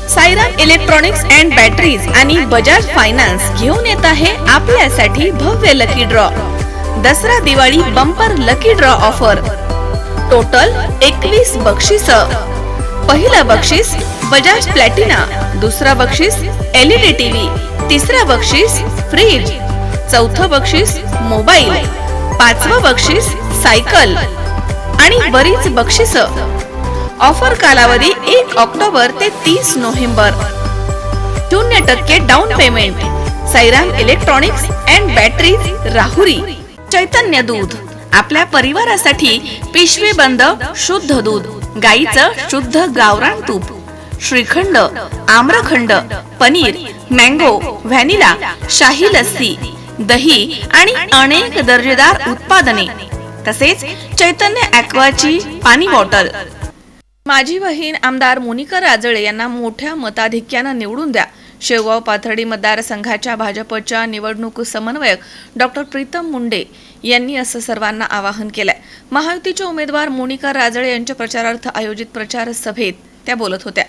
Sairam electronics and batteries आणि Bajaj finance घेऊन येत आहे आपल्यासाठी भव्य lucky draw. Dussehra Diwali bumper lucky draw offer. Total 21 बक्षीस. पहिला बक्षीस बजाज प्लॅटिना, दुसरा बक्षीस LED टीव्ही, तिसरा बक्षीस फ्रीज, चौथं बक्षीस मोबाईल, पाचवं बक्षीस सायकल आणि बरीच बक्षीस. ऑफर कालावधी 1 ऑक्टोबर ते 30 November. 0% down payment. Sairam electronics and batteries, Rahuri. Chaitanya दूध आपल्या परिवारासाठी पिशवी बंद शुद्ध दूध, गाईचं शुद्ध गावरान तूप, श्रीखंड, आम्रखंड, पनीर, मँगो, व्हॅनिला, शाही लस्सी, दही आणि अनेक दर्जेदार उत्पादने, तसेच चैतन्य ॲक्वाची पाणी बॉटल. माझी बहीण आमदार मोनिका राजळे यांना मोठ्या मताधिक्यानं निवडून द्या. शेवगाव पाथर्डी मतदारसंघाच्या भाजपच्या निवडणूक समन्वयक डॉक्टर प्रीतम मुंडे यांनी असं सर्वांना आवाहन केलंय. महायुतीच्या उमेदवार मोनिका राजळे यांच्या प्रचारार्थ आयोजित प्रचार सभेत त्या बोलत होत्या.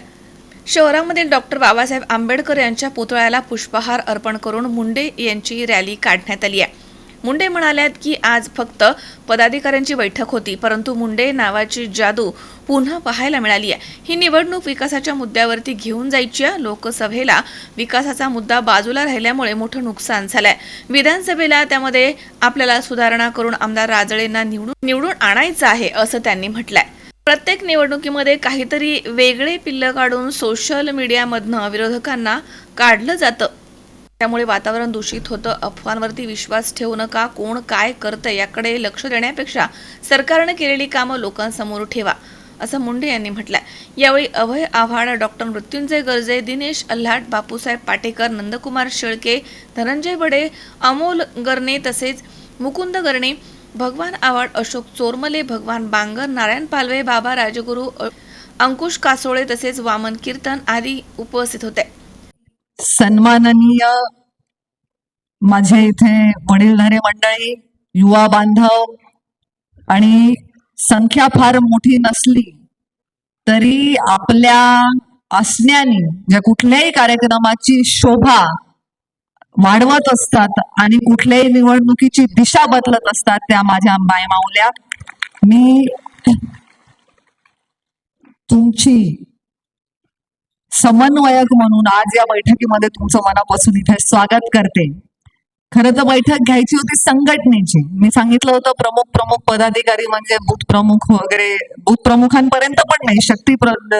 शहरामधील डॉक्टर बाबासाहेब आंबेडकर यांच्या पुतळ्याला पुष्पहार अर्पण करून मुंडे यांची रॅली काढण्यात आली आहे. मुंडे म्हणाल्यात की आज फक्त पदाधिकाऱ्यांची बैठक होती, परंतु मुंडे नावाची जादू पुन्हा पाहायला मिळाली आहे. ही निवडणूक विकासाच्या मुद्द्यावरती घेऊन जायची आहे. लोकसभेला विकासाचा मुद्दा बाजूला राहिल्यामुळे मोठं नुकसान झालंय. विधानसभेला त्यामध्ये आपल्याला सुधारणा करून आमदार राजळेंना निवडून आणायचं आहे असं त्यांनी म्हटलंय. प्रत्येक निवडणुकीमध्ये काहीतरी वेगळे पिल्ल काढून सोशल मीडियामधनं विरोधकांना काढलं जातं. त्यामुळे वातावरण दूषित होतं. अफवांवरती विश्वास ठेवू नका. कोण काय करतं याकडे लक्ष देण्यापेक्षा सरकारने केलेली कामं लोकांसमोर ठेवा, असं मुंडे यांनी म्हटलंय. यावेळी अभय आव्हाड, डॉक्टर मृत्युंजय गर्जे, दिनेश अल्हाट, बापूसाहेब पाटेकर, नंदकुमार शेळके, धनंजय बडे, अमोल गरणे, तसेच मुकुंद गरणे, भगवान आव्हाड, अशोक चोरमले, भगवान बांगर, नारायण पालवे, बाबा राजगुरू, अंकुश कासोळे, तसेच वामन कीर्तन आदी उपस्थित होते. सन्माननीय माझ्या इथे वडीलधारे मंडळी, युवा बांधव आणि संख्या फार मोठी नसली तरी आपल्या असण्याने ज्या कुठल्याही कार्यक्रमाची शोभा वाढवत असतात आणि कुठल्याही निवडणुकीची दिशा बदलत असतात त्या माझ्या मायमाऊल्या. मी तुमची समन्वयक म्हणून आज या बैठकीमध्ये तुमचं मनापासून इथे स्वागत करते. खरं तर बैठक घ्यायची होती संघटनेची. मी सांगितलं होतं प्रमुख पदाधिकारी म्हणजे बूथ प्रमुख वगैरे, बूथ प्रमुखांपर्यंत पण नाही, शक्ती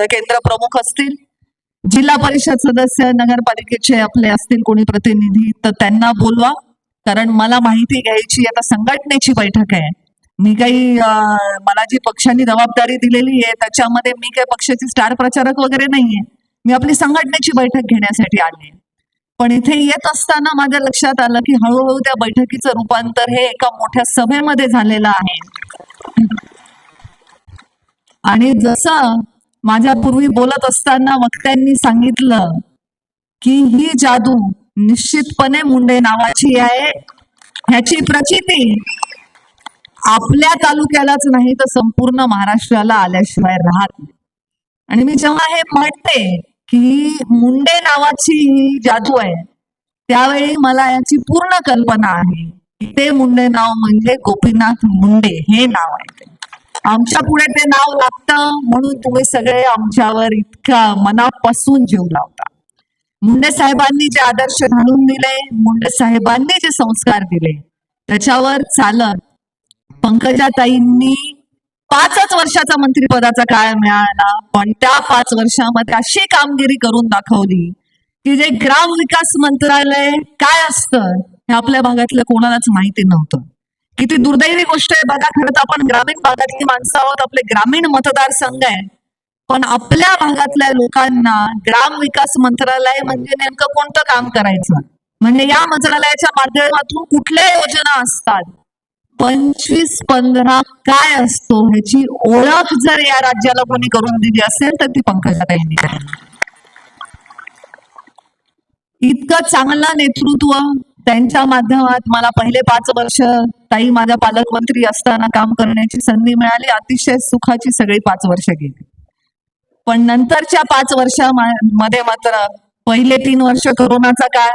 केंद्र प्रमुख असतील, जिल्हा परिषद सदस्य, नगरपालिकेचे आपले असतील कोणी प्रतिनिधी, तर त्यांना बोलवा. कारण मला माहिती घ्यायची आता संघटनेची बैठक आहे. मी काही मला जी पक्षांनी जबाबदारी दिलेली आहे त्याच्यामध्ये मी काही पक्षाची स्टार प्रचारक वगैरे नाहीये. मी आपली संघटनेची बैठक घेण्यासाठी आले. पण इथे येत असताना माझ्या लक्षात आलं की हळूहळू त्या बैठकीचं रूपांतर हे एका मोठ्या सभेमध्ये झालेलं आहे. आणि जसं माझ्या पूर्वी बोलत असताना वक्त्यांनी सांगितलं की ही जादू निश्चितपणे मुंडे नावाची आहे. ह्याची प्रचिती आपल्या तालुक्यालाच नाही तर संपूर्ण महाराष्ट्राला आल्याशिवाय राहत नाही. आणि मी जेव्हा हे म्हणते की मुंडे नावाची ही जादू आहे त्यावेळी मला याची पूर्ण कल्पना आहे. ते मुंडे नाव म्हणजे गोपीनाथ मुंडे हे नाव आहे. आमच्या पुढे ते नाव लागतं म्हणून तुम्ही सगळे आमच्यावर इतका मनापासून जीव लावता. मुंडे साहेबांनी जे आदर्श घालून दिले, मुंडे साहेबांनी जे संस्कार दिले त्याच्यावर चालत पंकजाताईंनी 5 वर्षाचा मंत्रिपदाचा काळ मिळाला, पण त्या 5 वर्षामध्ये अशी कामगिरी करून दाखवली की जे ग्राम विकास मंत्रालय काय असतं हे आपल्या भागातल्या कोणालाच माहिती नव्हतं. किती दुर्दैवी गोष्ट आहे बघा. खरं तर आपण ग्रामीण भागातली माणसं आहोत, आपले ग्रामीण मतदारसंघ आहे, पण आपल्या भागातल्या लोकांना ग्राम विकास मंत्रालय म्हणजे नेमकं कोणतं काम करायचं, म्हणजे या मंत्रालयाच्या माध्यमातून कुठल्या योजना असतात, 25-15 काय असतो ह्याची ओळख जर या राज्याला कोणी करून दिली असेल तर ती पंकजाताईंनी केली. इतकं चांगलं नेतृत्व त्यांच्या माध्यमात मला पहिले 5 वर्ष ताई माझ्या पालकमंत्री असताना काम करण्याची संधी मिळाली. अतिशय सुखाची सगळी 5 वर्ष गेली. पण नंतरच्या 5 वर्षामध्ये मात्र पहिले 3 वर्ष कोरोनाचा काळ,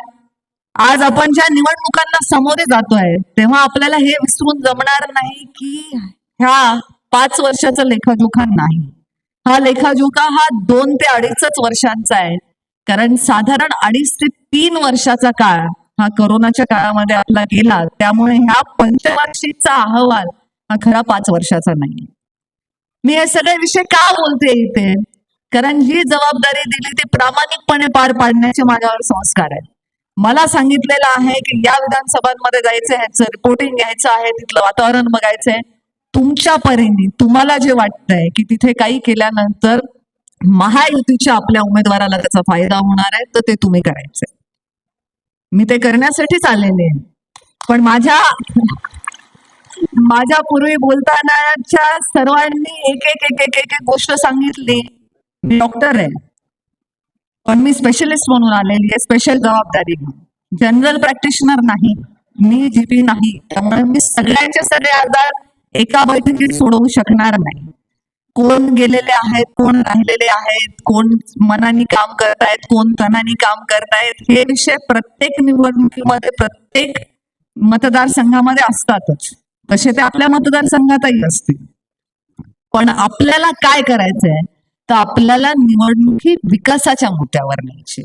आज आपण ज्या निवडणुकांना सामोरे जातोय तेव्हा आपल्याला हे विसरून जमणार नाही की ह्या 5 वर्षाचा लेखाजोखा नाही. हा लेखाजोखा हा 2 ते 2.5 वर्षांचा आहे. कारण साधारण 2.5 ते 3 वर्षाचा काळ हा कोरोनाच्या काळामध्ये आपला गेला. त्यामुळे ह्या पंचवार्षिकचा अहवाल हा खरा 5 वर्षाचा नाही. मी हे सगळे विषय का बोलते इथे? कारण ही जबाबदारी दिली ती प्रामाणिकपणे पार पाडण्याचे माझ्यावर संस्कार आहेत. मला सांगितलेलं आहे की या विधानसभांमध्ये जायचं, ह्याचं रिपोर्टिंग घ्यायचं आहे, तिथलं वातावरण बघायचंय. तुमच्या परीने तुम्हाला जे वाटतंय की तिथे काही केल्यानंतर महायुतीच्या आपल्या उमेदवाराला त्याचा फायदा होणार आहे, तर ते तुम्ही करायचंय. मी ते करण्यासाठीच आलेले आहे. पण माझ्या पूर्वी बोलतानाच्या सर्वांनी एक एक एक एक एक गोष्ट सांगितली. मी डॉक्टर आहे, पण मी स्पेशलिस्ट म्हणून आलेली आहे, स्पेशल जबाबदारी घेऊन. जनरल प्रॅक्टिशनर नाही, मी जीपी नाही. त्यामुळे मी सगळ्यांचे सगळे आजार एका बैठकीत सोडवू शकणार नाही. कोण गेलेले आहेत, कोण राहिलेले आहेत, कोण मनाने काम करतायत, कोण तनाने काम करतायत, हे विषय प्रत्येक निवडणुकीमध्ये प्रत्येक मतदारसंघामध्ये असतातच. तसे ते आपल्या मतदारसंघातही असतील. पण आपल्याला काय करायचंय, तर आपल्याला निवडणूक ही विकासाच्या मुद्द्यावर न्यायची.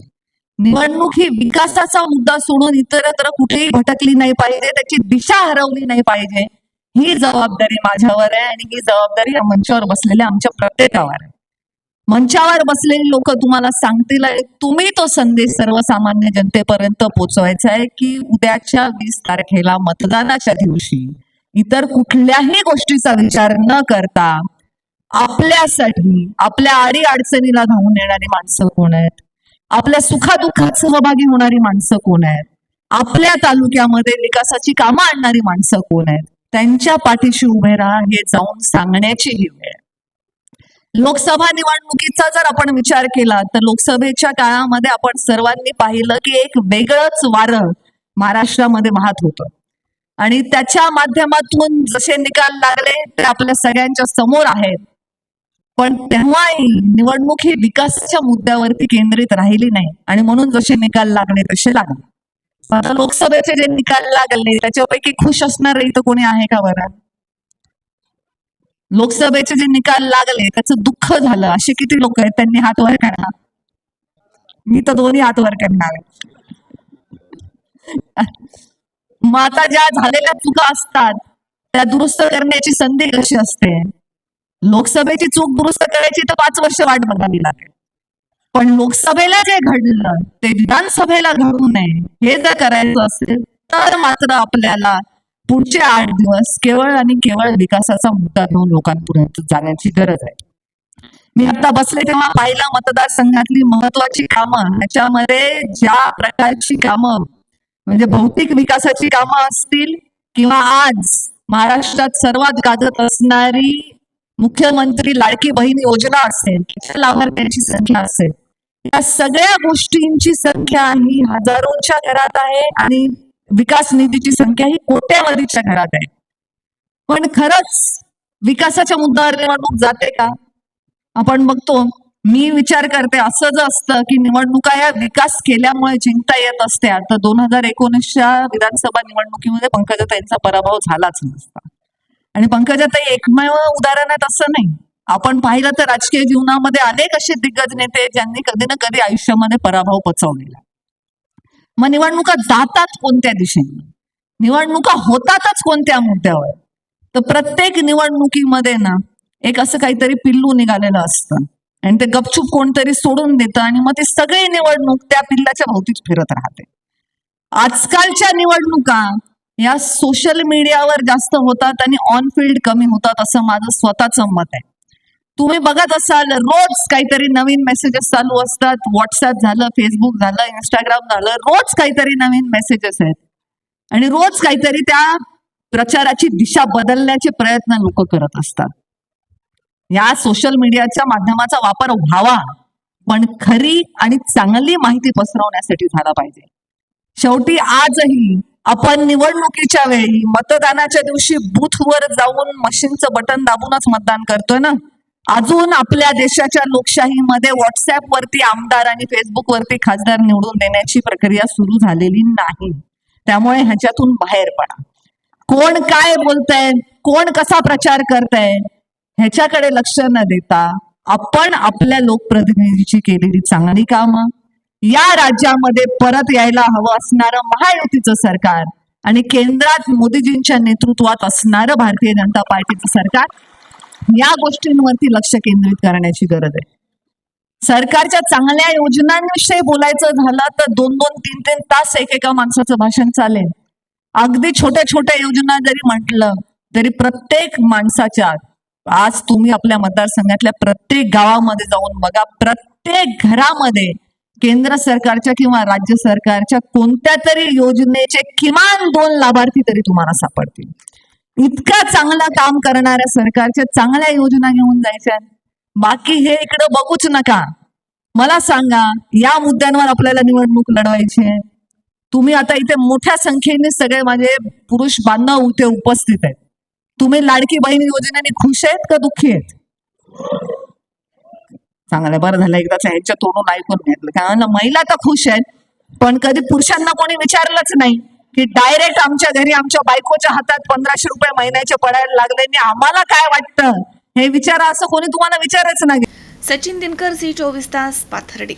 निवडणूक ही विकासाचा मुद्दा सोडून इतरत्र कुठेही भटकली नाही पाहिजे, त्याची दिशा हरवली नाही पाहिजे. ही जबाबदारी माझ्यावर आहे आणि ही जबाबदारी या मंचावर बसलेल्या आमच्या प्रत्येकावर आहे. मंचावर बसलेली लोक तुम्हाला सांगतील, तुम्ही तो संदेश सर्वसामान्य जनतेपर्यंत पोहोचवायचा आहे की उद्याच्या 20 तारखेला मतदानाच्या दिवशी इतर कुठल्याही गोष्टीचा विचार न करता आपल्यासाठी, आपल्या आडी अडचणीला धावून येणारी माणसं कोण आहेत, आपल्या सुखादुःखात सहभागी होणारी माणसं कोण आहेत, आपल्या तालुक्यामध्ये विकासाची कामं आणणारी माणसं कोण आहेत, त्यांच्या पाठीशी उभे राहा हे जाऊन सांगण्याची ही वेळ. लोकसभा निवडणुकीचा जर आपण विचार केला तर लोकसभेच्या काळामध्ये आपण सर्वांनी पाहिलं की एक वेगळंच वारं महाराष्ट्रामध्ये वाहत होतं आणि त्याच्या माध्यमातून जसे निकाल लागले ते आपल्या सगळ्यांच्या समोर आहेत. पण तेव्हाही निवडणूक ही विकासाच्या मुद्द्यावरती केंद्रित राहिली नाही आणि म्हणून जसे निकाल लागले तसे लागले. आता लोकसभेचे जे निकाल लागले त्याच्यापैकी खुश असणार इथं कोणी आहे का बरं? लोकसभेचे जे निकाल लागले त्याचं दुःख झालं असे किती लोक आहेत? त्यांनी हात वर करणार. मी तर दोन्ही हात वर करणार आहे. मग आता ज्या झालेल्या चुका असतात त्या दुरुस्त करण्याची संधी कशी असते? लोकसभेची चूक दुरुस्त करायची तर 5 वर्ष वाट बघावी लागेल. पण लोकसभेला जे घडलं ते विधानसभेला घडू नये हे जर करायचं असेल तर मात्र आपल्याला पुढचे 8 दिवस केवळ आणि केवळ विकासाचा मुद्दा घेऊन लोकांपर्यंत जाण्याची गरज आहे. मी आता बसले तेव्हा पाहिलं मतदारसंघातली महत्वाची कामं, ह्याच्यामध्ये ज्या प्रकारची कामं म्हणजे भौतिक विकासाची कामं असतील किंवा आज महाराष्ट्रात सर्वात गाजत असणारी मुख्यमंत्री लाडकी बहीण योजना असेल, त्याच्या लाभार्थ्यांची संख्या असेल, या सगळ्या गोष्टींची संख्या ही हजारोच्या घरात आहे आणि विकास निधीची संख्या ही कोट्यावधीच्या घरात आहे. पण खरंच विकासाच्या मुद्द्यावर निवडणूक जाते का? आपण बघतो, मी विचार करते असं जर असतं की निवडणुका या विकास केल्यामुळे जिंकता येत असत्या तर 2019च्या विधानसभा निवडणुकीमध्ये पंकजाताईंचा पराभव झालाच नसता. आणि पंकजाताई एकमेव उदाहरण आहेत असं नाही. आपण पाहिलं तर राजकीय जीवनामध्ये अनेक असे दिग्गज नेते ज्यांनी कधी ना कधी आयुष्यामध्ये पराभव पचवलेला. मग निवडणुका जातात कोणत्या दिशेने, निवडणुका होतातच कोणत्या मुद्द्यावर? तर प्रत्येक निवडणुकीमध्ये ना एक असं काहीतरी पिल्लू निघालेलं असतं आणि ते गपचूप कोणतरी सोडून देतं आणि मग ती सगळी निवडणूक त्या पिल्लाच्या भोवतीच फिरत राहते. आजकालच्या निवडणुका या सोशल मीडियावर जास्त होतात आणि ऑन फील्ड कमी होतात असं माझं स्वतःचं मत आहे. तुम्ही बघत असाल रोज काहीतरी नवीन मेसेजेस चालू असतात. व्हॉट्सअप झालं, फेसबुक झालं, इंस्टाग्राम झालं, रोज काहीतरी नवीन मेसेजेस आहेत आणि रोज काहीतरी त्या प्रचाराची दिशा बदलण्याचे प्रयत्न लोक करत असतात. या सोशल मीडियाच्या माध्यमाचा वापर व्हावा, पण खरी आणि चांगली माहिती पसरवण्यासाठी झाला पाहिजे. शेवटी आजही आपण निवडणुकीच्या वेळी मतदानाच्या दिवशी बूथवर जाऊन मशीनचं बटन दाबूनच मतदान करतोय ना. अजून आपल्या देशाच्या लोकशाहीमध्ये व्हॉट्सअप वरती आमदार आणि फेसबुक वरती खासदार निवडून देण्याची प्रक्रिया सुरू झालेली नाही. त्यामुळे ह्याच्यातून बाहेर पडा. कोण काय बोलतंय, कोण कसा प्रचार करतंय ह्याच्याकडे लक्ष न देता आपण आपल्या लोकप्रतिनिधीची केलेली चांगली कामं, या राज्यामध्ये परत यायला हवं असणारं महायुतीचं सरकार आणि केंद्रात मोदीजींच्या नेतृत्वात असणारं भारतीय जनता पार्टीचं सरकार, या गोष्टींवरती लक्ष केंद्रित करण्याची गरज आहे. सरकारच्या चांगल्या योजनांविषयी बोलायचं झालं तर 2-2, 3-3 तास एकेका माणसाचं भाषण चालेल. अगदी छोट्या छोट्या योजना जरी म्हटलं तरी प्रत्येक माणसाच्या, आज तुम्ही आपल्या मतदारसंघातल्या प्रत्येक गावामध्ये जाऊन बघा, प्रत्येक घरामध्ये केंद्र सरकारच्या किंवा राज्य सरकारच्या कोणत्या तरी योजनेचे किमान 2 लाभार्थी तरी तुम्हाला सापडतील. इतकं चांगलं काम करणाऱ्या सरकारच्या चांगल्या योजना घेऊन जायच्या. बाकी हे इकडं बघूच नका. मला सांगा, या मुद्द्यांवर आपल्याला निवडणूक लढवायची आहे. तुम्ही आता इथे मोठ्या संख्येने सगळे माझे पुरुष बांधव इथे उपस्थित आहेत. तुम्ही लाडकी बहीण योजनेने खुश आहेत का दुःखी आहेत? चांगलं, बरं झालं एकदाच ह्यांच्या तोडून ऐकून घेतलं. कारण महिला तर खुश आहेत, पण कधी पुरुषांना कोणी विचारलंच नाही की डायरेक्ट आमच्या घरी आमच्या बायकोच्या हातात 1500 रुपये महिन्याचे पडायला लागले आणि आम्हाला काय वाटतं हे विचारा, असं कोणी तुम्हाला विचारायचं नाही. सचिन दिनकर, झी24 तास, पाथर्डी.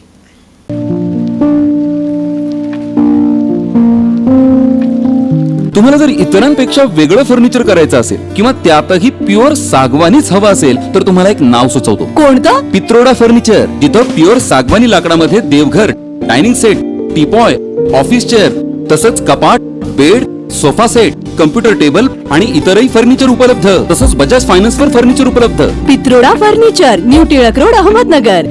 तुम्हाला जर इतरांपेक्षा वेगळं फर्निचर करायचं असेल किंवा त्यातही प्युअर सागवानीच हवं असेल तर तुम्हाला एक नाव सुचवतो. कोणतं? पित्रोडा फर्निचर, जिथं प्युअर सागवानी लाकडामध्ये देवघर, dining set, teapoy, office chair, तसंच कपाट, bed, sofa set, computer table आणि इतरही फर्निचर उपलब्ध. तसंच बजाज फायनान्स वर फर्निचर उपलब्ध. Pitroda furniture, new Tilak road, Ahmednagar.